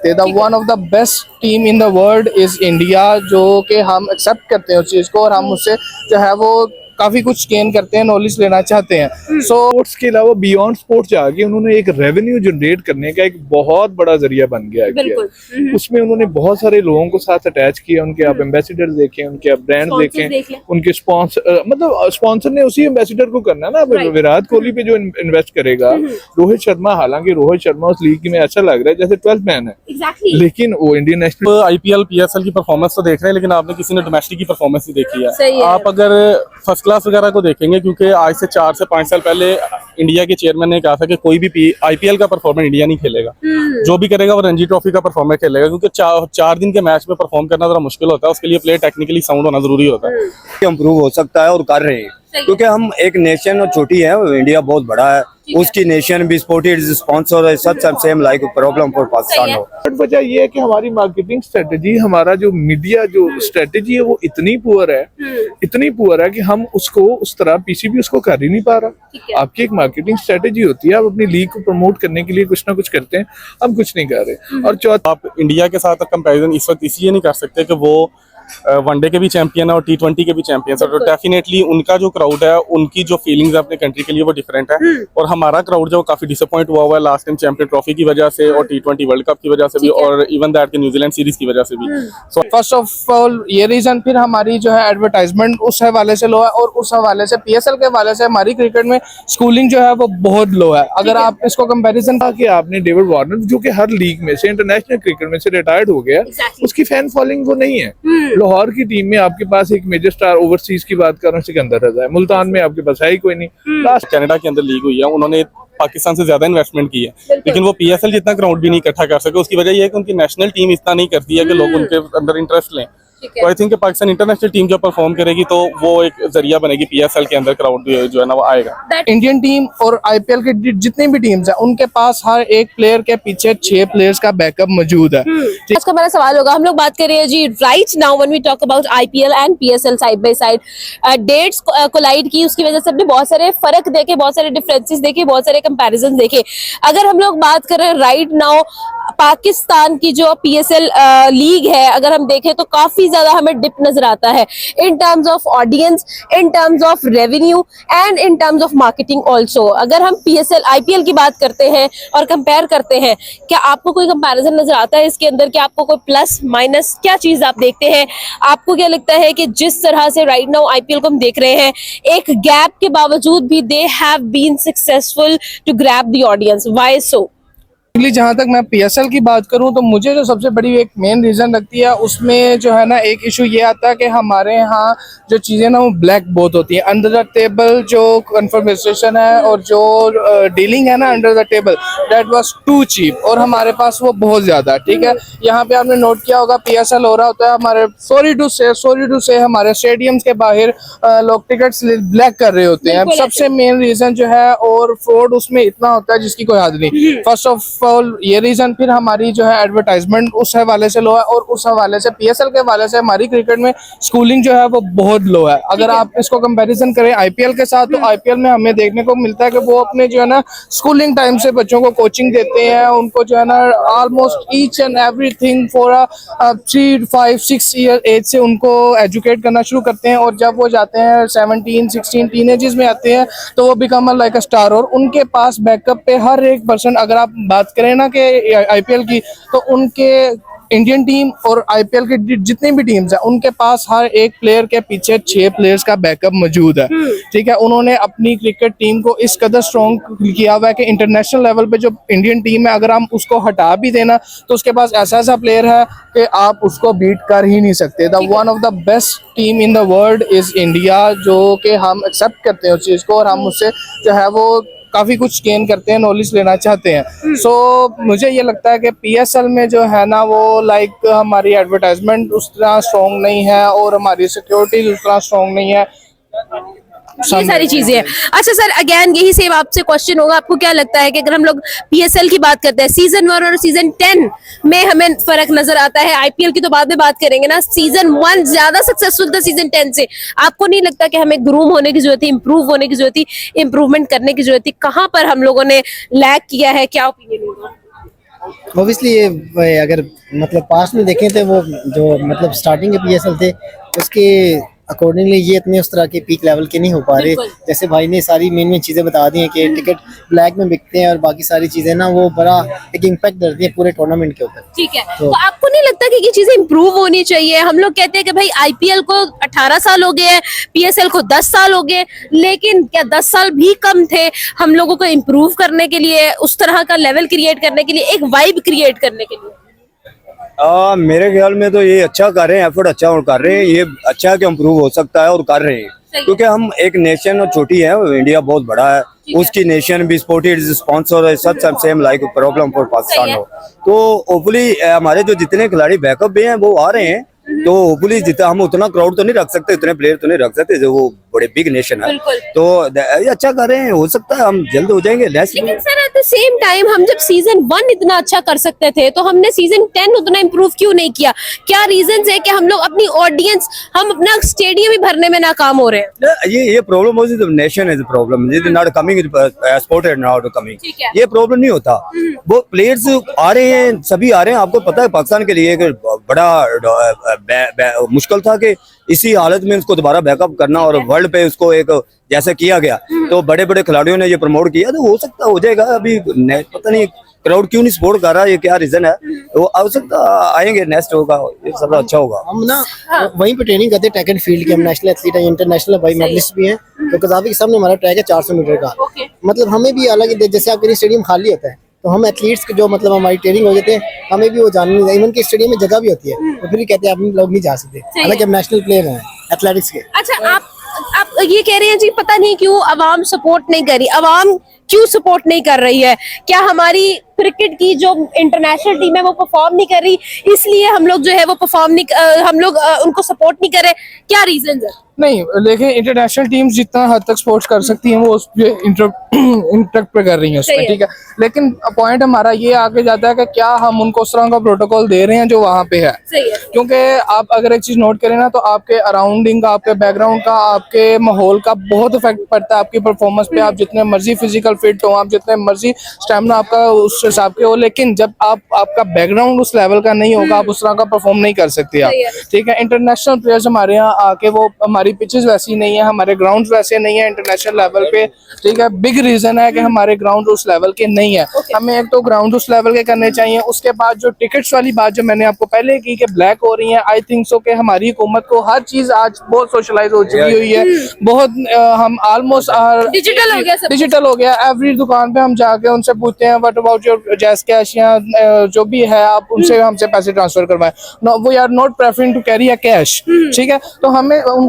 The one of the best team in the world is India, जो कि हम accept करते हैं उस चीज़ को और हम उससे जो है वो काफी कुछ गेन करते हैं, नॉलेज लेना चाहते हैं। स्पोर्ट्स के अलावा बियॉन्ड स्पोर्ट्स जाके उन्होंने एक रेवेन्यू जनरेट करने का एक बहुत बड़ा जरिया बन गया है। उसमें उन्होंने बहुत सारे लोगों को साथ अटैच किया, उनके आप एम्बेसडर देखें, उनके आप ब्रांड देखें, उनके स्पॉन्सर, मतलब स्पॉन्सर ने उसी एम्बेसडर को करना ना। विराट कोहली पे जो इन्वेस्ट करेगा, रोहित शर्मा, हालांकि रोहित शर्मा उस लीग में ऐसा लग रहा है जैसे 12th मैन है, लेकिन वो इंडियन नेशनल आईपीएल पीएसएल की परफॉर्मेंस तो देख रहे हैं, लेकिन आपने किसी ने डोमेस्टिक की परफॉर्मेंस नहीं देखी है। आप अगर फर्स्ट क्लास वगैरह को देखेंगे, क्योंकि आज से 4 से 5 साल पहले इंडिया के चेयरमैन ने कहा था कि कोई भी आईपीएल का परफॉर्मर इंडिया नहीं खेलेगा, जो भी करेगा वो रणजी ट्रॉफी का परफॉर्मर खेलेगा, क्योंकि 4 दिन के मैच में परफॉर्म करना जरा मुश्किल होता है, उसके लिए प्लेयर टेक्निकली साउंड होना जरूरी होता है। इम्प्रूव हो सकता है और कर रहे हैं, क्योंकि हम एक नेशन छोटी है, इंडिया बहुत बड़ा है, उसकी नेशन भी सपोर्टेड स्पॉन्सर है, सब same like problem for Pakistan हो। वजह ये है कि हमारी मार्केटिंग स्ट्रेटेजी, हमारा जो मीडिया जो स्ट्रेटेजी है वो इतनी पुअर है कि हम उसको उस तरह पीसीबी उसको कर ही नहीं पा रहा। आपकी एक मार्केटिंग स्ट्रेटेजी होती है, आप अपनी लीग को प्रमोट करने के लिए कुछ ना कुछ करते हैं, हम कुछ नहीं कर रहे। और चौथा, आप इंडिया के साथ कंपैरिजन इस वक्त इसलिए नहीं कर सकते कि वो वनडे के भी चैंपियन है और T20 के भी चैंपियन है, तो डेफिनेटली उनका जो क्राउड है, उनकी जो फीलिंग्स है अपने कंट्री के लिए वो डिफरेंट है, और हमारा क्राउड जो काफी डिसअपॉइंट हुआ है लास्ट टाइम चैंपियन ट्रॉफी की वजह से और T20 वर्ल्ड कप की वजह से भी, और इवन दैट के न्यूजीलैंड सीरीज की वजह से भी। सो फर्स्ट ऑफ ऑल ये रीजन, फिर हमारी जो है एडवर्टाइजमेंट उस हवाले से लो है, और उस हवाले से पीएसएल के हवाले से हमारी क्रिकेट में स्कूलिंग जो है वो बहुत लो है। अगर आप इसको कंपैरिजन कि आपने डेविड वार्नर, जो कि हर लीग में से, इंटरनेशनल क्रिकेट में से रिटायर्ड हो गया, उसकी फैन फॉलोइंग वो नहीं है। लाहौर की टीम में आपके पास एक मेजर स्टार ओवरसीज की बात कर रहे हैं, सिकंदर रजा है, मुल्तान में आपके पास है ही कोई नहीं। लास्ट कनाडा के अंदर लीग हुई है, उन्होंने पाकिस्तान से ज्यादा इन्वेस्टमेंट की है, लेकिन वो पीएसएल जितना क्राउड भी नहीं इकट्ठा कर सके। उसकी वजह यह है कि उनकी नेशनल टीम इतना नहीं करती है कि लोग उनके अंदर इंटरेस्ट लें। तो I think Pakistan international team जो परफॉर्म करेगी तो वो एक जरिया बनेगी पीएसएल के अंदर क्राउड जो है ना वो आएगा। इंडियन टीम और आईपीएल की जितनी भी टीम्स हैं, उनके पास हर एक प्लेयर के पीछे 6 प्लेयर्स का बैकअप मौजूद है। आज का हमारा सवाल होगा, हम लोग बात कर रहे हैं जी right now when we talk about IPL and PSL side by side, dates collide की, उसकी वजह से हमने बहुत सारे फर्क देखे, बहुत सारे डिफरेंसेस देखे, बहुत सारे कंपैरिजन देखे। अगर हम लोग बात करें राइट नाउ पाकिस्तान की जो पीएसएल लीग है, अगर हम देखें तो काफी ज्यादा हमें डिप नजर आता है इन terms of audience, in terms of revenue and in terms of marketing also. अगर हम पीएसएल आईपीएल की बात करते हैं और कंपेयर करते हैं, क्या आपको कोई कंपैरिजन नजर आता है इसके अंदर? क्या आपको कोई प्लस माइनस क्या चीज आप देखते हैं? आपको क्या लगता है कि जिस तरह से राइट नाउ आईपीएल को हम देख रहे हैं, एक गैप के बावजूद भी they have been successful to grab the audience, why so? जहां तक मैं पीएसएल की बात करूं तो मुझे जो सबसे बड़ी एक मेन रीजन लगती है, उसमें जो है ना एक इशू ये आता है कि हमारे यहाँ जो चीजें ना वो ब्लैक बहुत होती है। अंडर द टेबल जो कन्फर्मेशन है और जो डीलिंग है ना under the table, that was too cheap, और हमारे पास वो बहुत ज्यादा। ठीक है, यहाँ पे आपने नोट किया होगा पीएसएल हो रहा होता है, हमारे सॉरी टू से हमारे स्टेडियम्स के बाहर लोग टिकट्स ब्लैक कर रहे होते हैं। सबसे मेन रीजन जो है, और फ्रॉड उसमें इतना होता है जिसकी कोई हद नहीं। फर्स्ट ऑफ ये रीजन, फिर हमारी जो है एडवर्टाइजमेंट उस हवाले से लो है, और उस हवाले से पीएसएल के हवाले से हमारी क्रिकेट में स्कूलिंग जो है वो बहुत लो है। अगर आप इसको कंपैरिजन करें आईपीएल के साथ, तो आईपीएल में हमें देखने को मिलता है कि वो अपने जो है ना स्कूलिंग टाइम से बच्चों को कोचिंग देते हैं, उनको जो है ना almost each and everything for 3, 5, 6 year age से उनको एजुकेट करना शुरू करते हैं, और जब वो जाते हैं 17, 16 टीनेजेस में आते हैं तो वो बिकम लाइक अ स्टार। और उनके पास बैकअप पे हर एक पर्सन, अगर आप बात करें ना कि आईपीएल की, तो उनके इंडियन टीम और आईपीएल की जितनी भी टीम्स हैं, उनके पास हर एक प्लेयर के पीछे 6 प्लेयर्स का बैकअप मौजूद है। ठीक है, उन्होंने अपनी क्रिकेट टीम को इस कदर स्ट्रॉन्ग किया हुआ है कि इंटरनेशनल लेवल पे जो इंडियन टीम है, अगर हम उसको हटा भी देना तो उसके पास ऐसा प्लेयर है कि आप उसको बीट कर ही नहीं सकते। The one of the best team in the world is India, जो कि हम एक्सेप्ट करते हैं उस चीज़ को और हम उससे जो है वो काफी कुछ गेन करते हैं, नॉलेज लेना चाहते हैं। सो मुझे ये लगता है कि पीएसएल में जो है ना वो लाइक हमारी एडवर्टाइजमेंट उस तरह स्ट्रॉन्ग नहीं है और हमारी सिक्योरिटी उस तरह स्ट्रॉन्ग नहीं है, ये सारी चीजें हैं। अच्छा सर, अगेन यही सेम आपसे क्वेश्चन होगा, आपको क्या लगता है कि अगर हम लोग पीएसएल की बात करते हैं, सीजन 1 और सीजन 10 में हमें फर्क नजर आता है? आईपीएल की तो बाद में बात करेंगे ना, सीजन 1 ज्यादा सक्सेसफुल था सीजन 10 से। आपको नहीं लगता कि हमें ग्रूम होने की जरूरत है, इंप्रूव होने की जरूरत है, इंप्रूवमेंट करने की जरूरत है? कहाँ पर हम लोगों ने लैग किया है, क्या ओपिनियन होगा? ऑब्वियसली ये अगर मतलब पास्ट में देखें तो वो जो मतलब स्टार्टिंग के पीएसएल थे उसके अकॉर्डिंगली ये इतने उस तरह के पीक लेवल के नहीं हो पा रहे। बिल्कुल। जैसे भाई ने सारी मेन चीजें बता दी हैं कि टिकट ब्लैक में बिकते हैं और बाकी सारी चीजें ना वो बड़ा एक इम्पैक्ट करती है पूरे टूर्नामेंट के ऊपर। ठीक है, तो आपको नहीं लगता कि ये चीजें इंप्रूव होनी चाहिए? हम लोग कहते हैं कि भाई आईपीएल को 18 साल हो गए हैं, पीएसएल को 10 साल हो गए, लेकिन क्या 10 साल भी कम थे हम लोगों को इम्प्रूव करने के लिए, उस तरह का लेवल क्रिएट करने के लिए, एक वाइब क्रिएट करने के लिए? मेरे ख्याल में तो ये अच्छा कर रहे हैं, एफर्ट अच्छा और कर रहे हैं, ये अच्छा कि इम्प्रूव हो सकता है और कर रहे हैं, क्योंकि हम एक नेशन और छोटी है, इंडिया बहुत बड़ा है, उसकी नेशन भी सपोर्टेड स्पॉन्सर सब same like problem for Pakistan हो। तो होपफुली हमारे जो जितने खिलाड़ी बैकअप भी हैं वो आ रहे हैं, तो होपफुली जितना हम उतना क्राउड तो नहीं रख सकते, इतने प्लेयर तो नहीं रख सकते जो वो बड़े बिग नेशन है, तो ये अच्छा कर रहे हैं, हो सकता है हम जल्द हो जाएंगे नेक्स्ट। लेकिन sir eight the same time हम जब सीजन 1 इतना अच्छा कर सकते थे तो हमने सीजन 10 उतना इम्प्रूव क्यों नहीं किया? क्या रीजंस है कि हम लोग अपनी ऑडियंस, हम अपना स्टेडियम ही भरने में नाकाम हो रहे हैं? ये प्रॉब्लम हो the nation is problem, is not coming sport is not coming, ये प्रॉब्लम नहीं होता, वो प्लेयर्स आ रहे हैं, सभी आ रहे हैं। आपको पता है पाकिस्तान के लिए एक बड़ा मुश्किल था कि इसी हालत में उसको दोबारा बैकअप करना और वर्ल्ड पे उसको एक जैसा किया गया, तो बड़े बड़े खिलाड़ियों ने ये प्रमोट किया, तो हो सकता हो जाएगा। अभी पता नहीं क्राउड क्यों नहीं सपोर्ट कर रहा है, ये क्या रीजन है, तो हो सकता आएंगे, नेक्स्ट होगा, ये सब अच्छा होगा। हम ना वहीं पे ट्रेनिंग करते हैं ट्रैक एंड फील्ड की, हम नेशनल एथलीट हैं, इंटरनेशनल भाई मेडलिस्ट भी हैं, तो कजाफी के सामने हमारा ट्रैक है 400 मीटर का। मतलब हमें भी हालांकि जैसे आपके स्टेडियम खाली होता है तो हम एथलीट्स के जो मतलब हमारी ट्रेनिंग हो जाते हैं, हमें भी वो जानने नहीं, इवन के स्टेडियम में जगह भी होती है तो फिर भी कहते हैं आप लोग नहीं जा सकते, हालांकि हम नेशनल प्लेयर हैं एथलेटिक्स के। अच्छा, आप ये कह रहे हैं जी पता नहीं क्यों अवाम सपोर्ट नहीं कर रही, अवाम क्यों सपोर्ट नहीं कर रही है? क्या हमारी क्रिकेट की जो इंटरनेशनल टीम है वो परफॉर्म नहीं कर रही, इसलिए हम लोग जो है वो परफॉर्म नहीं, हम लोग उनको सपोर्ट नहीं कर रहे? क्या रीजन है? नहीं, देखिए इंटरनेशनल टीम्स जितना हद तक स्पोर्ट्स कर सकती हैं वो उस पे इंटरेक्ट पे कर रही हैं उसमें, ठीक है, लेकिन पॉइंट हमारा ये आगे जाता है कि क्या हम उनको उस तरह का प्रोटोकॉल दे रहे हैं जो वहाँ पे है। सही है। क्योंकि आप अगर एक चीज नोट करें ना तो आपके अराउंडिंग का, आपके बैकग्राउंड का, आपके माहौल का बहुत इफेक्ट पड़ता है आपकी परफॉर्मेंस पे। आप जितने मर्जी फिजिकल फिट हो, आप जितने मर्जी स्टेमिना आपका उस हिसाब के हो, लेकिन जब आपका बैकग्राउंड उस लेवल का नहीं होगा आप उस तरह का परफॉर्म नहीं कर सकते आप, ठीक है। इंटरनेशनल प्लेयर्स हमारे यहाँ आके, वो हमारी पिचेस वैसी नहीं है, हमारे ग्राउंड वैसे नहीं है इंटरनेशनल लेवल पे, ठीक है। बिग रीजन है कि हमारे ग्राउंड उस लेवल के नहीं है। हमें एक तो ग्राउंड उस लेवल के करने चाहिए, उसके बाद जो टिकट्स वाली बात जो मैंने आपको पहले की कि ब्लैक हो रही है, आई थिंक सो कि हमारी हुकूमत को हर चीज आज बहुत सोशलाइज हो चुकी हुई है, बहुत हम ऑलमोस्ट डिजिटल हो गया। एवरी दुकान पे हम जाके उनसे पूछते हैं व्हाट अबाउट योर जैस कैश या जो भी है, आप उनसे हमसे पैसे ट्रांसफर करवाएं, वो are not preferring to carry a cash, ठीक है। तो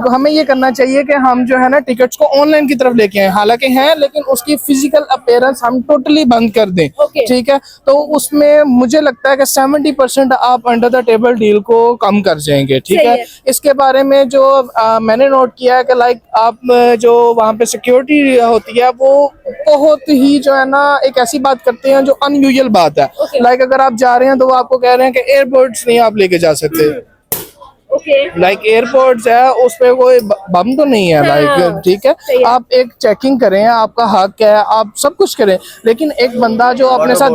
हमें ये करना चाहिए कि हम जो है ना टिकट्स को ऑनलाइन की तरफ लेके आए, हालांकि हैं लेकिन उसकी फिजिकल अपीयरेंस हम टोटली बंद कर दें, ठीक है। तो उसमें मुझे लगता है कि 70% आप अंडर द टेबल डील को कम कर जाएंगे, ठीक है। इसके बारे में जो मैंने नोट किया है कि लाइक आप जो वहाँ पे सिक्योरिटी होती है वो बहुत ही जो है ना एक ऐसी बात करते हैं जो अनयूजुअल बात है। लाइक अगर आप जा रहे हैं तो वो आपको कह रहे हैं कि एयरपोर्ट्स नहीं आप लेके जा सकते, लाइक एयरपोर्ट्स है उस पे कोई बम तो नहीं है, लाइक ठीक है। आप एक चेकिंग करें, आपका हक है, आप सब कुछ करें, लेकिन एक बंदा जो अपने साथ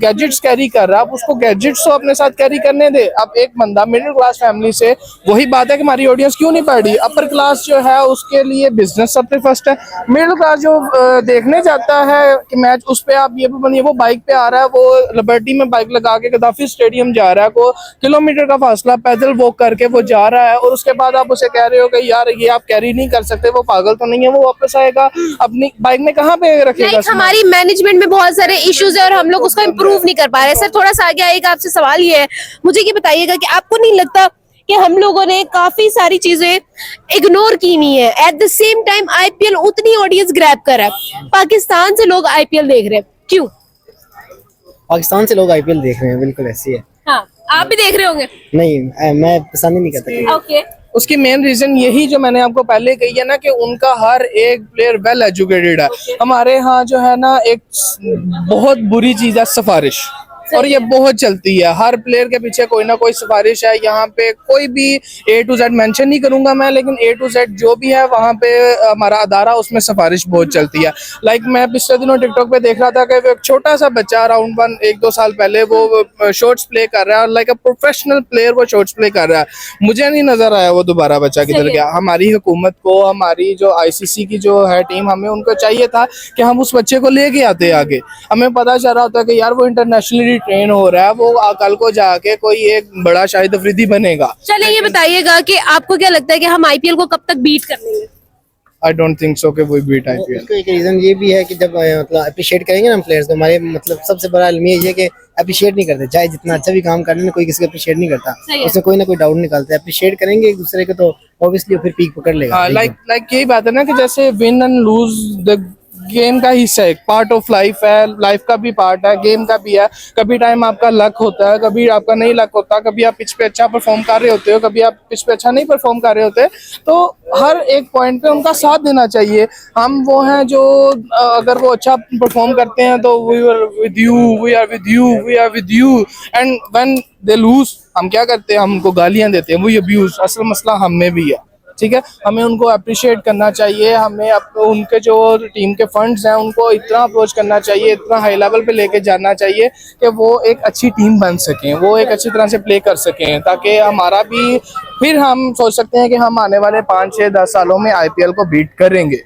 गैजेट्स कैरी कर रहा है, आप उसको गैजेट्स तो अपने साथ कैरी करने दे। अब एक बंदा मिडिल क्लास फैमिली से, वही बात है कि हमारी ऑडियंस क्यों नहीं पढ़ रही, अपर क्लास जो है उसके लिए बिजनेस सबसे फर्स्ट है। मिडिल क्लास जो देखने जाता है कि मैच, उस पे आप ये भी बनिए, वो बाइक पे आ रहा है, वो लिबर्टी में बाइक लगा के गद्दाफी स्टेडियम जा रहा है, को किलोमीटर का फासला वॉक करके वो जा रहा है, और उसके बाद आप उसे कह रहे हो कि यार ये आप कैरी नहीं कर सकते, वो पागल तो नहीं है, वो वापस आएगा अपनी बाइक में कहाँ पे रखेगा? हमारी मैनेजमेंट में बहुत सारे इश्यूज है और हम लोग उसको इम्प्रूव नहीं कर पा रहे। सर थोड़ा सा आगे आएगा, आपसे सवाल ये है, मुझे ये बताइएगा कि आपको नहीं लगता कि हम लोगों ने काफी सारी चीजें इग्नोर की हुई है? Eight the same time IPL उतनी ऑडियंस ग्रैब कर रहा है, पाकिस्तान से लोग आईपीएल देख रहे हैं, क्यों? पाकिस्तान से लोग आईपीएल देख रहे हैं, बिल्कुल ऐसी है। हाँ, आप भी देख रहे होंगे? नहीं, मैं पसंद ही नहीं करता। ओके, उसकी मेन रीजन यही जो मैंने आपको पहले कही है ना कि उनका हर एक प्लेयर वेल एजुकेटेड है। हमारे यहाँ जो है ना एक बहुत बुरी चीज है सिफारिश, और ये बहुत चलती है। हर प्लेयर के पीछे कोई ना कोई सिफारिश है। यहाँ पे कोई भी A to Z मेंशन नहीं करूंगा मैं, लेकिन A to Z जो भी है वहाँ पे हमारा अदारा, उसमें सिफारिश बहुत चलती है। लाइक मैं पिछले दिनों टिकटॉक पे देख रहा था कि एक छोटा सा बच्चा अराउंड 1-2 साल पहले वो शॉर्ट्स प्ले कर रहा है, और लाइक अ प्रोफेशनल प्लेयर वो शॉर्ट्स प्ले कर रहा है। मुझे नहीं नजर आया वो दोबारा बच्चा किधर गया। हमारी हुकूमत को, हमारी जो ICC की जो है टीम, हमें उनको चाहिए था कि हम उस बच्चे को लेके आते आगे। हमें पता चल रहा होता कि यार वो इंटरनेशनली ट्रेन हो रहा है, वो कल को जाके कोई एक बड़ा शाहिद अफरीदी बनेगा। चलिए ये बताइएगा कि आपको क्या लगता है कि हम IPL को कब तक बीट कर लेंगे? आई डोंट थिंक सो कि वो बीट IPL। इसका एक रीजन ये भी है कि जब मतलब अप्रिशिएट करेंगे ना हम प्लेयर्स को, हमारे मतलब सबसे बड़ा अलमिया ये है कि अप्रिशिएट नहीं करते। चाहे जितना अच्छा भी काम करने में, कोई किसी को अप्रिशिएट नहीं करता, उसमें कोई ना कोई डाउट निकालते हैं। अप्रिशिएट करेंगे एक दूसरे को तो ऑब्वियसली फिर पीक पकड़ लेगा। लाइक यही बात है ना कि जैसे win and lose the game का हिस्सा है, पार्ट ऑफ लाइफ है। लाइफ का भी पार्ट है, गेम का भी है। कभी टाइम आपका लक होता है, कभी आपका नहीं लक होता। कभी आप पिच पे अच्छा परफॉर्म कर रहे होते हो, कभी आप पिच पे अच्छा नहीं परफॉर्म कर रहे होते। तो हर एक पॉइंट पे उनका साथ देना चाहिए। हम वो हैं जो अगर वो अच्छा परफॉर्म करते हैं तो we are with you, we are with you, we are with you. And when they lose, हम क्या करते हैं? हम उनको गालियां देते हैं, वो अब्यूज। असल मसला हम में भी है, ठीक है। हमें उनको अप्रिशिएट करना चाहिए। हमें उनके जो टीम के फंड्स हैं उनको इतना अप्रोच करना चाहिए, इतना हाई लेवल पे लेके जाना चाहिए कि वो एक अच्छी टीम बन सकें, वो एक अच्छी तरह से प्ले कर सकें, ताकि हमारा भी फिर हम सोच सकते हैं कि हम आने वाले 5, 6, 10 सालों में IPL को बीट करेंगे।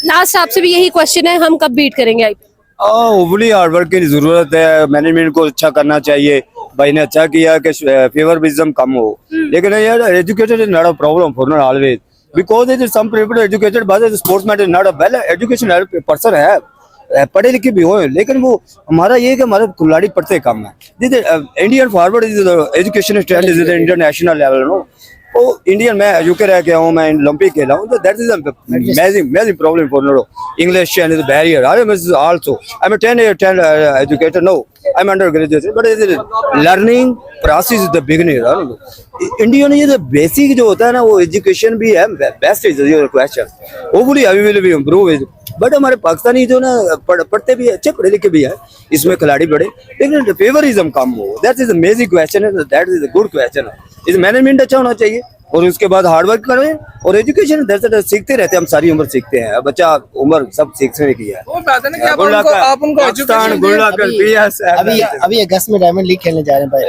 लास्ट आपसे भी यही क्वेश्चन है, हम कब बीट करेंगे IPL? ओवरली हार्डवर्क की जरूरत है। मैनेजमेंट को अच्छा करना चाहिए। भाई ने अच्छा किया कि फेवरबिज्म कम हो, लेकिन यार educated is not a problem for not always, because it is some people educated but sportsman is not a well education person है, पढ़े लिखे भी हो, लेकिन वो हमारा ये है कि हमारे खिलाड़ी पढ़ते कम है। Indian forward is education stand is international level no. Oh Indian, मैं यूके रह के आऊँ, मैं ओलंपिक खेला हूँ, तो that is amazing problem for no. English and is barrier. I am also I am 10 educated, no I am undergraduate, but it is learning process is the beginning. India ने ये जो बेसिक जो होता है ना, वो एजुकेशन भी है। Best is your question, hopefully I will be improve it. But हमारे पाकिस्तानी जो ना पढ़ते भी अच्छे, पढ़े लिखे भी है, इसमें खिलाड़ी बड़े, लेकिन फेवरिज्म कम हो। That is amazing question, that is a good question. इस मैनेजमेंट अच्छा होना चाहिए, और उसके बाद हार्डवर्क करें, और एजुकेशन सीखते रहते हैं। हम सारी उम्र सीखते हैं, बच्चा उम्र सब सीखने की है। वो बात है ना कि आप उनको एजुकेशन अभी अगस्त में डायमंड लीग खेलने जा रहे हैं भाई।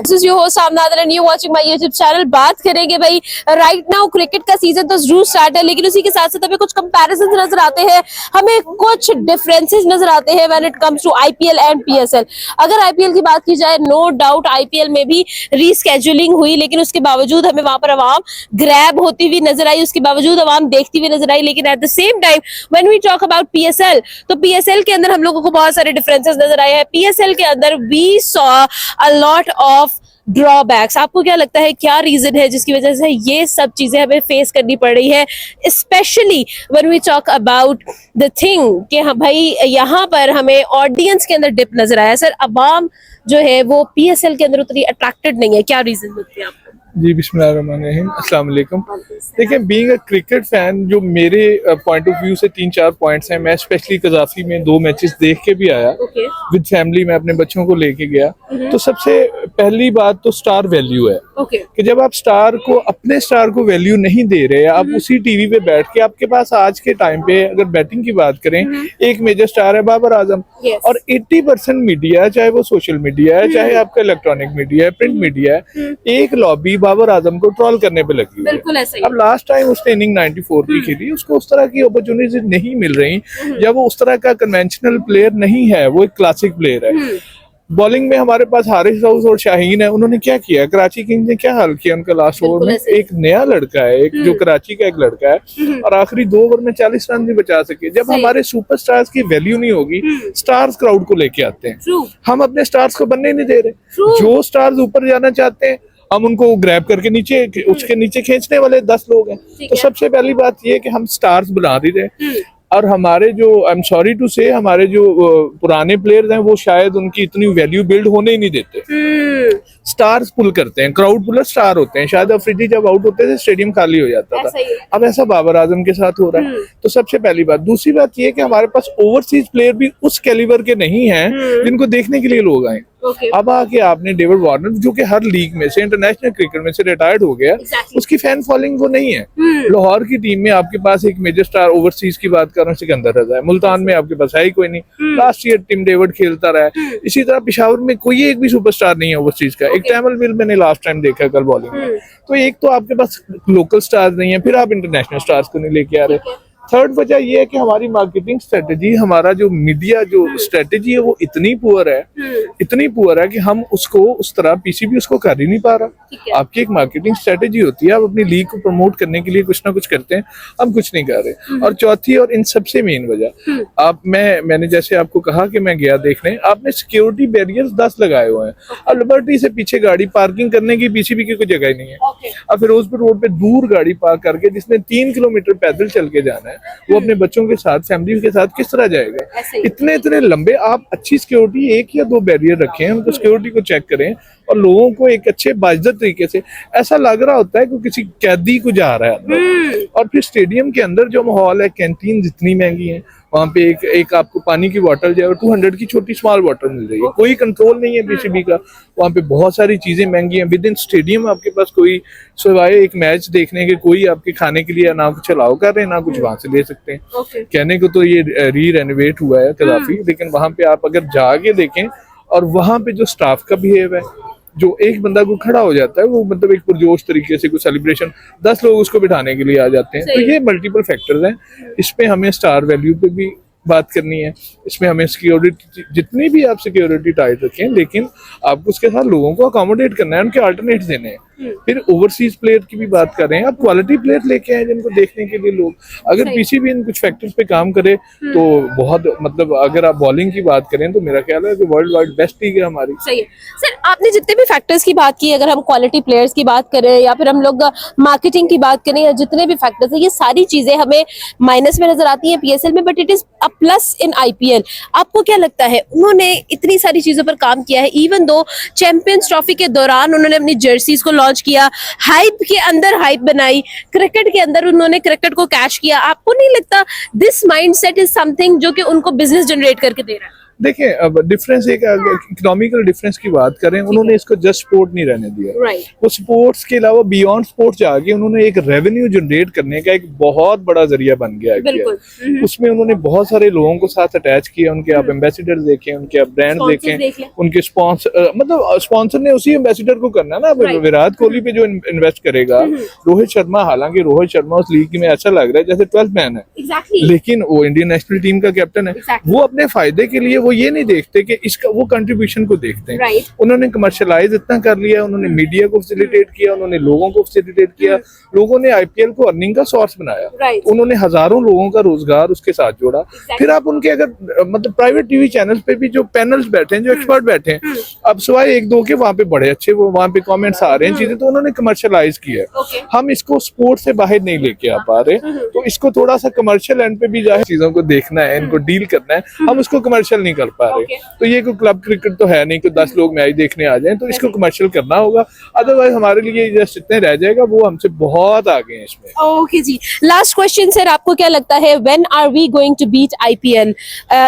This is your host Samnadar and you're watching my YouTube channel। बात करेंगे भाई, राइट नाउ क्रिकेट का सीजन तो जरूर स्टार्ट है, लेकिन उसी के साथ साथ हमें कुछ कंपैरिजन नजर आते हैं, हमें कुछ डिफरेंसेस नजर आते हैं when it comes to IPL and PSL। अगर IPL की बात की जाए, नो डाउट IPL में भी रीस्केड्यूलिंग हुई, लेकिन उसके बावजूद हमें वहां पर आवाम ग्रैब होती हुई नजर आई, उसके बावजूद आवाम देखती हुई नजर आई। लेकिन at the same time when we talk about PSL, तो PSL के अंदर हम लोगों को बहुत सारे डिफरेंसेस नजर आए हैं। PSL के अंदर we saw a lot of drawbacks. आपको क्या लगता है, क्या रीजन है जिसकी वजह से ये सब चीजें हमें फेस करनी पड़ रही है, especially when we talk about the thing कि हाँ भाई यहाँ पर हमें ऑडियंस के अंदर डिप नजर आया। सर, अवाम जो है वो PSL के अंदर उतनी अट्रैक्टेड नहीं है, क्या रीजन लगते हैं आपको? जी, बिस्मिल्लाहिर्रहमानिर्रहीम, अस्सलाम वालेकुम। देखिए, बीइंग अ क्रिकेट फैन, जो मेरे पॉइंट ऑफ व्यू से 3-4 पॉइंट्स हैं। मैं स्पेशली कजाफी में 2 मैचेस देख के भी आया विद फैमिली, मैं अपने बच्चों को लेके गया। तो सबसे पहली बात तो स्टार वैल्यू है कि जब आप अपने स्टार को वैल्यू नहीं दे रहे, आप उसी टीवी पे बैठ के, आपके पास आज के टाइम पे अगर बैटिंग की बात करें, एक मेजर स्टार है बाबर आजम, और 80% मीडिया, चाहे वो सोशल मीडिया है, चाहे आपका इलेक्ट्रॉनिक मीडिया है, प्रिंट मीडिया है, एक लॉबी बाबर आजम को ट्रोल करने पे लगी है। अब लास्ट टाइम उसने इनिंग 94 की खेली, उसको उस तरह की अपॉर्चुनिटीज नहीं मिल रही, या वो उस तरह का कन्वेंशनल प्लेयर नहीं है, वो एक क्लासिक प्लेयर है। बॉलिंग में हमारे पास हारिस राउफ और शाहीन है, उन्होंने क्या किया? कराची किंग्स ने क्या हाल किया उनका लास्ट ओवर में? एक नया लड़का है, एक जो कराची का एक लड़का है, और आखिरी 2 ओवर में 40 रन नहीं बचा सके। जब हमारे सुपरस्टार्स की वैल्यू नहीं होगी, स्टार्स क्राउड को लेके आते हैं, हम अपने स्टार्स को बनने नहीं दे रहे। जो स्टार्स ऊपर जाना चाहते हैं, हम उनको ग्रैब करके उसके नीचे खींचने वाले 10 लोग हैं। तो सबसे पहली बात ये है कि हम स्टार्स बना दीजिए। और हमारे जो आई एम सॉरी टू से हमारे जो पुराने प्लेयर्स हैं वो शायद उनकी इतनी वैल्यू बिल्ड होने ही नहीं देते। स्टार्स पुल करते हैं, क्राउड पुलर स्टार होते हैं। शायद अफरीदी जब आउट होते थे स्टेडियम खाली हो जाता था, अब ऐसा बाबर आजम के साथ हो रहा है। तो सबसे पहली बात। दूसरी बात ये कि हमारे पास ओवरसीज प्लेयर भी उस कैलिबर के नहीं हैं जिनको देखने के लिए लोग आए। अब आके आपने डेविड वार्नर जो कि हर लीग में से इंटरनेशनल क्रिकेट में से रिटायर्ड हो गया, उसकी फैन फॉलोइंग वो नहीं है। लाहौर की टीम में आपके पास एक मेजर स्टार ओवरसीज की बात कर रहा हूँ सिकंदर रजा है, मुल्तान में आपके पास है ही कोई नहीं। लास्ट ईयर टिम डेविड खेलता रहा है। इसी तरह पिशावर में कोई एक भी सुपरस्टार नहीं है ओवरसीज का। एक टैमल विल मैंने लास्ट टाइम देखा कल बॉलिंग में। तो एक तो आपके पास लोकल स्टार्स नहीं है, फिर आप इंटरनेशनल स्टार्स को नहीं लेके आ रहे। थर्ड वजह ये है कि हमारी मार्केटिंग स्ट्रेटेजी, हमारा जो मीडिया जो स्ट्रेटेजी है वो इतनी पुअर है कि हम उसको उस तरह पीसीबी उसको कर ही नहीं पा रहा। आपकी एक मार्केटिंग स्ट्रेटेजी होती है, आप अपनी लीग को प्रमोट करने के लिए कुछ ना कुछ करते हैं, हम कुछ नहीं कर रहे। और चौथी और इन सबसे मेन वजह, मैंने जैसे आपको कहा कि मैं गया देखने, आपने सिक्योरिटी बैरियर्स 10 लगाए हुए हैं। अब लिबर्टी से पीछे गाड़ी पार्किंग करने की पीसीबी की कोई जगह ही नहीं है। अब फिरोजपुर रोड पे दूर गाड़ी पार्क करके जिसने 3 किलोमीटर पैदल चल के जाना है, वो अपने बच्चों के साथ फैमिली के साथ किस तरह जाएगा? इतने लंबे। आप अच्छी सिक्योरिटी 1 या 2 बैरियर रखें, उनको सिक्योरिटी को चेक करें और लोगों को एक अच्छे बाइज्जत तरीके से, ऐसा लग रहा होता है कि किसी कैदी को जा रहा है अंदर। और फिर स्टेडियम के अंदर जो माहौल है, कैंटीन जितनी महंगी है, वहाँ पे एक आपको पानी की बोतल जो है 200 की छोटी स्मॉल बोतल मिल रही है। कोई कंट्रोल नहीं है पीसीबी का। वहाँ पे बहुत सारी चीजें महंगी हैं। विद इन स्टेडियम आपके पास कोई सिवाय एक मैच देखने के कोई आपके खाने के लिए ना कुछ अलाउ कर रहे हैं, ना कुछ वहां से ले सकते हैं। कहने को तो ये री रेनोवेट हुआ है काफी, लेकिन वहां पे आप अगर जाके देखें और वहां पे जो स्टाफ का बिहेव है, जो एक बंदा को खड़ा हो जाता है वो मतलब एक पुरजोश तरीके से कोई सेलिब्रेशन, 10 लोग उसको बिठाने के लिए आ जाते हैं। तो ये मल्टीपल फैक्टर्स हैं। इसमें हमें स्टार वैल्यू पे भी बात करनी है। इसमें हमें सिक्योरिटी, जितनी भी आप सिक्योरिटी टाइट रखें, लेकिन आपको उसके साथ लोगों को अकोमोडेट करना है, उनके अल्टरनेट देने हैं। फिर ओवरसीज प्लेयर की भी बात कर रहे हैं, आप क्वालिटी प्लेयर लेके आए जिनको देखने के लिए लोग। अगर पीसीबी इन कुछ फैक्टर्स पे काम करे तो बहुत, मतलब अगर आप बॉलिंग की बात करें तो मेरा ख्याल है कि वर्ल्ड वाइड बेस्ट लीग है हमारी। सही है सर। आपने जितने भी फैक्टर्स की बात की, अगर हम क्वालिटी प्लेयर्स की बात करें या फिर हम लोग मार्केटिंग की बात करें, या जितने भी फैक्टर्स है, ये सारी चीजें हमें माइनस में नजर आती है पीएसएल में, but it is a plus in IPL. आपको क्या लगता है, उन्होंने इतनी सारी चीजों पर काम किया है, इवन दो चैंपियंस ट्रॉफी के दौरान उन्होंने अपनी जर्सीज को लॉन्च किया, हाइप के अंदर हाइप बनाई, क्रिकेट के अंदर उन्होंने क्रिकेट को कैच किया। आपको नहीं लगता दिस माइंडसेट इज समथिंग जो कि उनको बिजनेस जनरेट करके दे रहा है? देखिए, अब डिफरेंस एक इकोनॉमिकल डिफरेंस की बात करें, उन्होंने इसको जस्ट स्पोर्ट नहीं रहने दिया। वो स्पोर्ट्स के अलावा बियॉन्ड स्पोर्ट्स जाके उन्होंने एक रेवेन्यू जनरेट करने का एक बहुत बड़ा जरिया बन गया है। उसमें उन्होंने बहुत सारे लोगों को साथ अटैच किया। उनके आप एम्बेसिडर देखें, उनके आप ब्रांड देखें, उनके स्पॉन्सर, मतलब स्पॉन्सर ने उसी एम्बेसिडर को करना ना। विराट कोहली पे जो इन्वेस्ट करेगा, रोहित शर्मा, हालांकि रोहित शर्मा उस लीग में ऐसा लग रहा है जैसे 12th मैन है, लेकिन वो इंडियन नेशनल टीम का कैप्टन है। वो अपने फायदे के लिए वो ये नहीं देखते कि इसका, वो कंट्रीब्यूशन को देखते हैं। उन्होंने कमर्शियलाइज इतना कर लिया, उन्होंने मीडिया को फैसिलिटेट किया, उन्होंने लोगों को फैसिलिटेट किया, लोगों ने आईपीएल को अर्निंग का सोर्स बनाया, उन्होंने हजारों लोगों का रोजगार उसके साथ जोड़ा। फिर आप उनके अगर मतलब प्राइवेट टीवी चैनल्स पे भी जो पैनल्स बैठे हैं, जो एक्सपर्ट बैठे हैं, अब सिवाय 1-2 के वहां पे बड़े अच्छे वो वहां पे कमेंट्स आ रहे हैं चीजें, तो उन्होंने कमर्शियलाइज किया। हम इसको स्पोर्ट्स से बाहर नहीं लेके आ पा रहे, तो इसको थोड़ा सा कमर्शियल एंड पे भी जाए, चीजों को देखना है, इनको डील करना है, हम उसको कमर्शियल नहीं कर पा रहे। तो ये कोई क्लब क्रिकेट तो है नहीं कि 10 लोग मैच देखने आ जाएं, तो इसको कमर्शियल करना होगा, अदरवाइज हमारे लिए जस्ट इतने रह जाएगा, वो हमसे बहुत आगे हैं इसमें। ओके जी, लास्ट क्वेश्चन सर, आपको क्या लगता है when are we going to beat IPL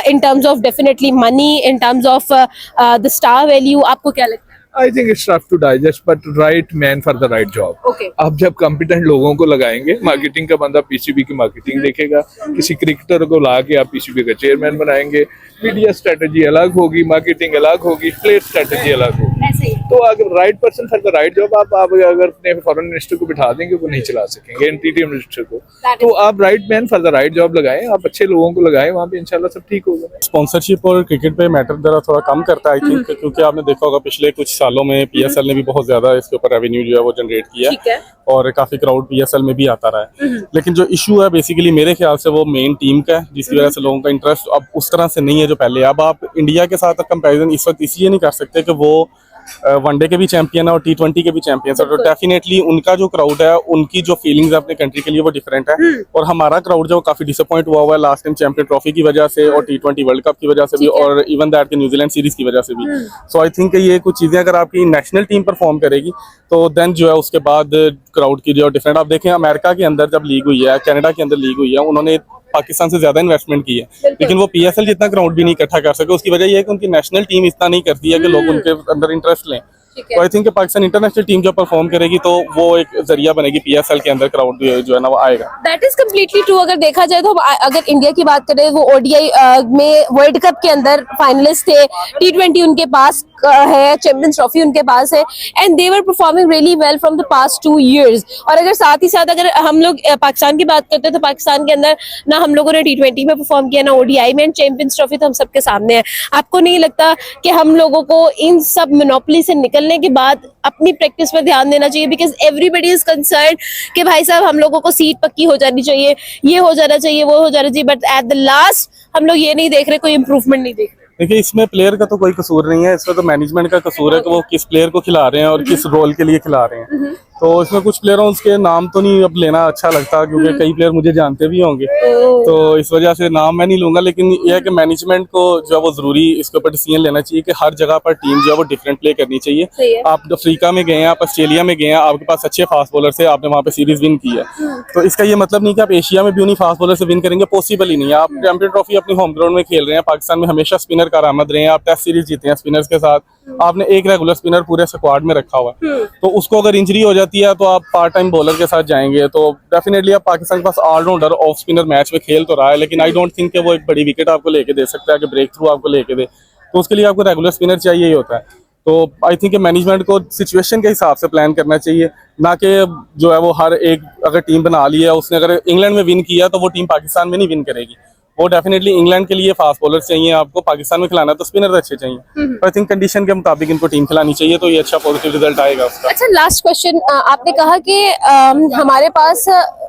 in terms of definitely money, in terms of the star value, आपको क्या लगता है? I think it's tough to digest, but right man for the right job. आप जब competent लोगों को लगाएंगे, marketing का बंदा पीसीबी की मार्केटिंग देखेगा, किसी क्रिकेटर को ला के आप पीसीबी का चेयरमैन बनाएंगे, मीडिया स्ट्रेटजी अलग होगी, मार्केटिंग अलग होगी, प्लेयर स्ट्रेटजी अलग होगी। तो अगर right person for the right job, आप अगर अपने फॉरेन मिनिस्टर को बिठा देंगे वो नहीं चला सकेंगे, इंटीरियर मिनिस्टर को। तो आप right man for the right job लगाएं, आप अच्छे लोगों को लगाएं, वहाँ पे इंशाल्लाह सब ठीक होगा। स्पॉन्सरशिप और क्रिकेट पे मैटर जरा थोड़ा कम करता है आई थिंक, क्योंकि आपने देखा होगा पिछले कुछ सालों में पीएसएल ने भी बहुत ज्यादा इसके ऊपर रेवेन्यू जो है वो जनरेट किया और काफी क्राउड पीएसएल में भी आता रहा है। लेकिन जो इशू है बेसिकली मेरे ख्याल से वो मेन टीम का है, जिसकी वजह से लोगों का इंटरेस्ट अब उस तरह से नहीं है जो पहले। अब आप इंडिया के साथ कंपैरिजन इस वक्त इसलिए नहीं कर सकते कि वो वनडे के भी चैंपियन है और T20 के भी चैंपियन है, तो डेफिनेटली उनका जो क्राउड है, उनकी जो फीलिंग्स है अपने कंट्री के लिए वो डिफरेंट है। और हमारा क्राउड जो काफी डिसअपॉइंट हुआ है लास्ट टाइम चैंपियन ट्रॉफी की वजह से और T20 वर्ल्ड कप की वजह से भी और इवन दैट के न्यूजीलैंड सीरीज की वजह से भी। सो आई थिंक ये कुछ चीजें अगर आपकी नेशनल टीम परफॉर्म करेगी तो देन जो है उसके बाद क्राउड की जो डिफरेंट, आप देखें अमेरिका के अंदर जब लीग हुई है, कनाडा के अंदर लीग हुई है, उन्होंने पाकिस्तान से ज्यादा इन्वेस्टमेंट की है, लेकिन वो PSL जितना क्राउड भी नहीं इकट्ठा कर सके। उसकी वजह यह है कि उनकी नेशनल टीम इतना नहीं करती है कि लोग उनके अंदर इंटरेस्ट लें। तो I think Pakistan international team जब परफॉर्म करेगी तो वो एक जरिया बनेगी PSL के अंदर क्राउड जो है ना वो आएगा। That is completely true. अगर देखा जाए तो अगर इंडिया की बात करें, वो ODI में वर्ल्ड कप के अंदर फाइनलिस्ट थे, T20 उनके पास है, चैंपियंस ट्रॉफी उनके पास है, and they were performing really well from the past 2 years। और अगर साथ ही साथ अगर हम लोग पाकिस्तान की बात करते हैं तो पाकिस्तान के अंदर ना हम लोगों ने T20 में परफॉर्म किया, ना ODI में, चैंपियंस ट्रॉफी तो हम सबके सामने है। आपको नहीं लगता कि हम लोगों को इन सब मोनोपोली से निकलने के बाद अपनी प्रैक्टिस पर ध्यान देना चाहिए? बिकॉज एवरीबडी इज कंसर्न कि भाई साहब हम लोगों को सीट पक्की हो जानी चाहिए, ये हो जाना चाहिए, वो हो जाना चाहिए, बट एट द लास्ट हम लोग ये नहीं देख रहे, कोई इंप्रूवमेंट नहीं देख रहे। देखिए, इसमें प्लेयर का तो कोई कसूर नहीं है, इसमें तो मैनेजमेंट का कसूर है कि वो किस प्लेयर को खिला रहे हैं और किस रोल के लिए खिला रहे हैं। तो इसमें कुछ प्लेयरों के नाम तो नहीं अब लेना अच्छा लगता, क्योंकि कई प्लेयर मुझे जानते भी होंगे, तो इस वजह से नाम मैं नहीं लूंगा। लेकिन यह है कि मैनेजमेंट को जो है वो जरूरी इसके ऊपर डिसीजन लेना चाहिए कि हर जगह पर टीम जो है वो डिफरेंट प्ले करनी चाहिए। आप अफ्रीका में गए हैं, आप ऑस्ट्रेलिया में गए हैं, आपके पास अच्छे फास्ट बॉलर से, आपने वहाँ पे सीरीज विन की है, तो इसका ये मतलब नहीं कि आप एशिया में भी उन्हीं फास्ट बॉलर से विन करेंगे, पॉसिबल ही नहीं है। आप चैंपियन ट्रॉफी अपनी होम ग्राउंड में खेल रहे हैं, पाकिस्तान में हमेशा स्पिनर कारआमद रहे हैं, आप टेस्ट सीरीज जीते हैं स्पिनर्स के साथ, आपने एक रेगुलर स्पिनर पूरे स्क्वाड में रखा हुआ है, तो उसको अगर इंजरी हो जाती है तो आप पार्ट टाइम बॉलर के साथ जाएंगे, तो डेफिनेटली आप पाकिस्तान के पास ऑलराउंडर ऑफ स्पिनर मैच में खेल तो रहा है, लेकिन आई डोंट थिंक कि वो एक बड़ी विकेट आपको लेके दे सकता है कि ब्रेक थ्रू आपको लेके दे, तो उसके लिए आपको रेगुलर स्पिनर चाहिए ही होता है। तो आई थिंक मैनेजमेंट को सिचुएशन के हिसाब से प्लान करना चाहिए, ना कि जो है वो हर एक अगर टीम बना ली है, उसने अगर इंग्लैंड में विन किया तो वो टीम पाकिस्तान में नहीं विन करेगी। वो डेफिनेटली इंग्लैंड के लिए फास्ट बॉलर चाहिए, आपको पाकिस्तान में खिलाना तो स्पिनर अच्छे चाहिए। तो आई थिंक कंडीशन के मुताबिक इनको टीम खिलानी चाहिए, तो ये अच्छा पॉजिटिव रिजल्ट आएगा उसका। अच्छा, लास्ट क्वेश्चन, आपने कहा कि हमारे पास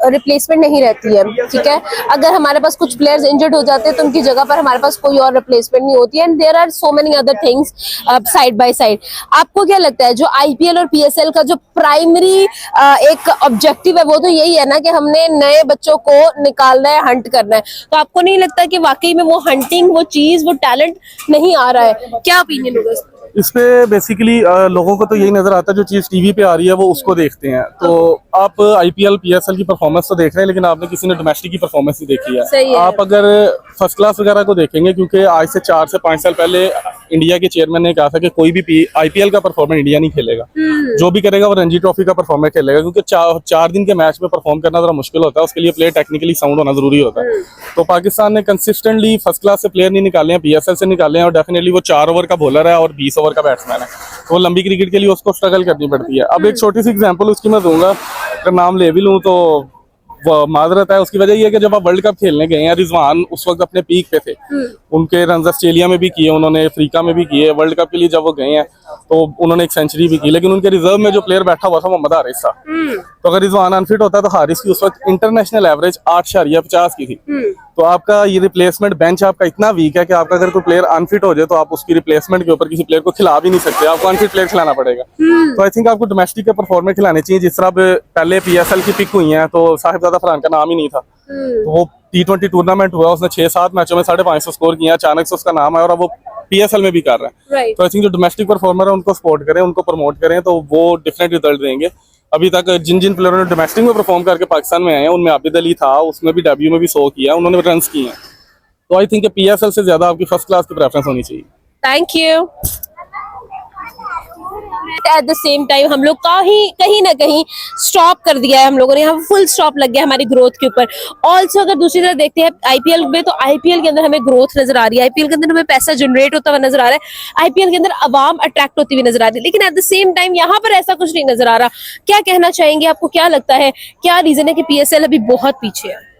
रिप्लेसमेंट नहीं रहती है, ठीक है, अगर हमारे पास कुछ प्लेयर्स इंजर्ड हो जाते हैं तो उनकी जगह पर हमारे पास कोई और रिप्लेसमेंट नहीं होती है, and there are so many other things side by side. आपको क्या लगता है जो IPL और PSL का जो प्राइमरी एक ऑब्जेक्टिव है वो तो यही है ना कि हमने नए बच्चों को निकालना है, हंट करना है, तो आपको नहीं लगता कि वाकई में वो हंटिंग, वो चीज, वो टैलेंट नहीं आ रहा है? क्या ओपिनियन होगा इस पे? बेसिकली लोगों को तो यही नजर आता है जो चीज टीवी पे आ रही है वो उसको देखते हैं। तो आप IPL PSL की परफॉर्मेंस तो देख रहे हैं, लेकिन आपने किसी ने डोमेस्टिक की परफॉर्मेंस नहीं देखी है। आप अगर फर्स्ट क्लास वगैरह को देखेंगे, क्योंकि आज से 4 से 5 साल पहले इंडिया के चेयरमैन ने कहा था कि कोई भी IPL का परफॉर्मेंस इंडिया नहीं खेलेगा, जो भी करेगा वो रणजी ट्रॉफी का परफॉर्मेंस खेलेगा, क्योंकि 4 दिन के मैच में परफॉर्म करना जरा मुश्किल होता है, उसके लिए प्लेयर टेक्निकली साउंड होना जरूरी होता है। तो पाकिस्तान ने कंसिस्टेंटली फर्स्ट क्लास से प्लेयर नहीं निकाले हैं, PSL से निकाले हैं, और डेफिनेटली वो 4 ओवर का बॉलर है और 20 ओवर का बैट्समैन है, तो लंबी क्रिकेट के लिए उसको स्ट्रगल करनी पड़ती है। अब एक छोटी सी एग्जांपल उसकी मैं दूंगा, अगर नाम ले भी लूँ तो माजरत है। उसकी वजह यह है कि जब आप वर्ल्ड कप खेलने गए हैं, रिजवान उस वक्त अपने पीक पे थे, उनके रन ऑस्ट्रेलिया में भी किए उन्होंने, अफ्रीका में भी किए, वर्ल्ड कप के लिए जब वो गए हैं तो उन्होंने एक सेंचुरी भी की, लेकिन उनके रिजर्व में जो प्लेयर बैठा हुआ था मोहम्मद हारिस था। तो अगर रिजवान अनफिट होता तो हारिस की उस वक्त इंटरनेशनल एवरेज 8.50 की थी। तो आपका ये रिप्लेसमेंट बेंच आपका इतना वीक है कि आपका अगर कोई प्लेयर अनफिट हो जाए तो आप उसकी रिप्लेसमेंट के ऊपर किसी प्लेयर को खिला भी नहीं सकते, आपको अनफिट प्लेयर खिलाना पड़ेगा। तो आई थिंक आपको डोमेस्टिक के परफॉर्मेंस खिलाने चाहिए, जिस तरह पहले PSL की पिक हुई है, तो साहिबजादा फरहान का नाम ही नहीं था, तो वो T20 टूर्नामेंट हुआ, उसने 6-7 मैचों में 550 स्कोर किया, अचानक से उसका नाम आया और अब वो PSL में भी कर रहा है। तो आई थिंक जो डोमेस्टिक परफॉर्मर है उनको सपोर्ट करें, उनको प्रमोट करें, तो वो डिफरेंट रिजल्ट देंगे। अभी तक जिन प्लेयरों ने डोमेस्टिक में परफॉर्म करके पाकिस्तान में आए हैं, उनमें आबिद अली था, उसमें भी डेब्यू में भी 100 किया, उन्होंने रन किए हैं। तो आई थिंक PSL से ज्यादा आपकी फर्स्ट क्लास की प्रेफरेंस होनी चाहिए। Thank you. Eight the same time हम लोग कहीं ना कहीं स्टॉप कर दिया है, हम लोगों ने यहाँ फुल स्टॉप लग गया हमारी ग्रोथ के ऊपर। ऑल्सो अगर दूसरी तरफ देखते हैं IPL में, तो IPL के अंदर हमें ग्रोथ नजर आ रही है, IPL के अंदर हमें पैसा जनरेट होता हुआ नजर आ रहा है, IPL के अंदर अवाम अट्रैक्ट होती हुई नजर आ रही है, लेकिन एट द सेम टाइम यहाँ पर ऐसा कुछ नहीं नजर आ रहा। क्या कहना चाहेंगे? आपको क्या लगता है, क्या रीजन है कि PSL अभी बहुत पीछे है?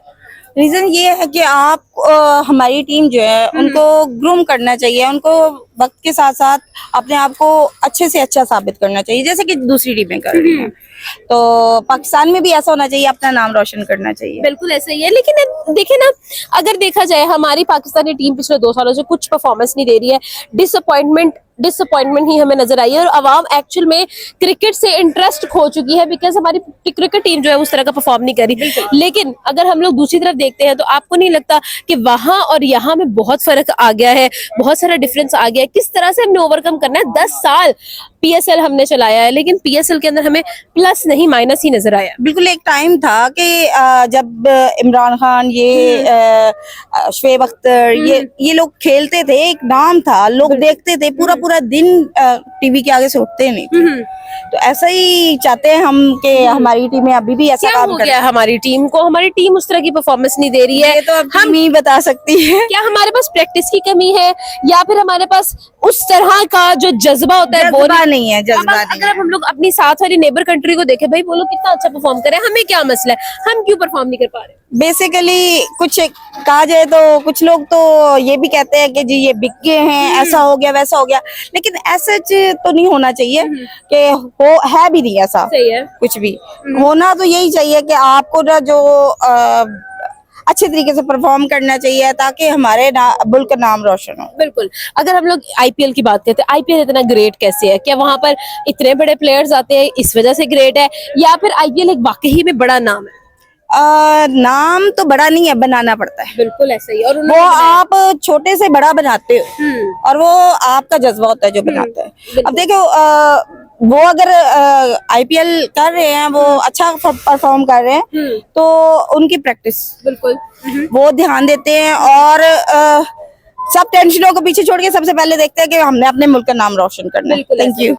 रीजन ये है कि आप हमारी टीम जो है उनको ग्रूम करना चाहिए, उनको वक्त के साथ साथ अपने आप को अच्छे से अच्छा साबित करना चाहिए, जैसे कि दूसरी टीमें कर रही हैं। तो पाकिस्तान में भी ऐसा होना चाहिए, अपना नाम रोशन करना चाहिए। बिल्कुल ऐसा ही है, लेकिन देखे ना, अगर देखा जाए हमारी पाकिस्तानी टीम पिछले 2 सालों से कुछ परफॉर्मेंस नहीं दे रही है। डिसअपॉइंटमेंट ही हमें नजर आई है और अवाम एक्चुअल में क्रिकेट से इंटरेस्ट खो चुकी है, बिकॉज हमारी क्रिकेट टीम जो है उस तरह का परफॉर्म नहीं करी। लेकिन अगर हम लोग दूसरी तरफ देखते हैं तो आपको नहीं लगता कि वहां और यहाँ में बहुत फर्क आ गया है, बहुत सारा डिफरेंस आ गया है? किस तरह से हमने ओवरकम करना है? 10 साल पीएसएल हमने चलाया है, लेकिन पीएसएल के अंदर हमें प्लस नहीं माइनस ही नजर आया। बिल्कुल एक टाइम था कि जब इमरान खान, शोएब अख्तर, ये लोग खेलते थे, एक नाम था, लोग देखते थे, पूरा पूरा दिन टीवी के आगे से उठते नहीं थे। तो ऐसा ही चाहते हैं हम कि हमारी टीमें अभी भी ऐसा क्या काम हो करें। गया हमारी टीम को? हमारी टीम उस तरह की परफॉर्मेंस नहीं दे रही है। ये तो अब हम ही बता सकती है। क्या हमारे पास प्रैक्टिस की कमी है, या फिर हमारे पास उस तरह का जो जज्बा होता है वो जज्बा नहीं है, जज्बा अब नहीं अगर अब हम लोग अपनी साथ वाली नेबर कंट्री को देखें, भाई वो लोग कितना अच्छा परफॉर्म कर रहे हैं, हमें क्या मसला है, हम क्यों परफॉर्म नहीं कर पा रहे? बेसिकली कुछ कहा जाए तो कुछ लोग तो ये भी कहते हैं कि जी ये बिक गए हैं, ऐसा हो गया वैसा हो गया, लेकिन ऐसा तो नहीं होना चाहिए कि है भी नहीं ऐसा। सही है। कुछ भी होना तो यही चाहिए कि आपको ना जो अच्छे तरीके से परफॉर्म करना चाहिए ताकि हमारे मुल्क का नाम रोशन हो। बिल्कुल। अगर हम लोग आईपीएल की बात करते हैं, आईपीएल इतना ग्रेट कैसे है? क्या वहां पर इतने बड़े प्लेयर्स आते हैं इस वजह से ग्रेट है, या फिर आईपीएल एक वाकई में बड़ा नाम है? नाम तो बड़ा नहीं है, बनाना पड़ता है। बिल्कुल ऐसा ही। और वो आप छोटे से बड़ा बनाते हो और वो आपका जज्बा होता है जो बनाता है। अब देखो वो अगर आईपीएल कर रहे हैं, वो अच्छा परफॉर्म कर रहे हैं, तो उनकी प्रैक्टिस बिल्कुल वो ध्यान देते हैं और सब टेंशनों को पीछे छोड़ के सबसे पहले देखते हैं कि हमने अपने मुल्क का नाम रोशन करना है। Thank you.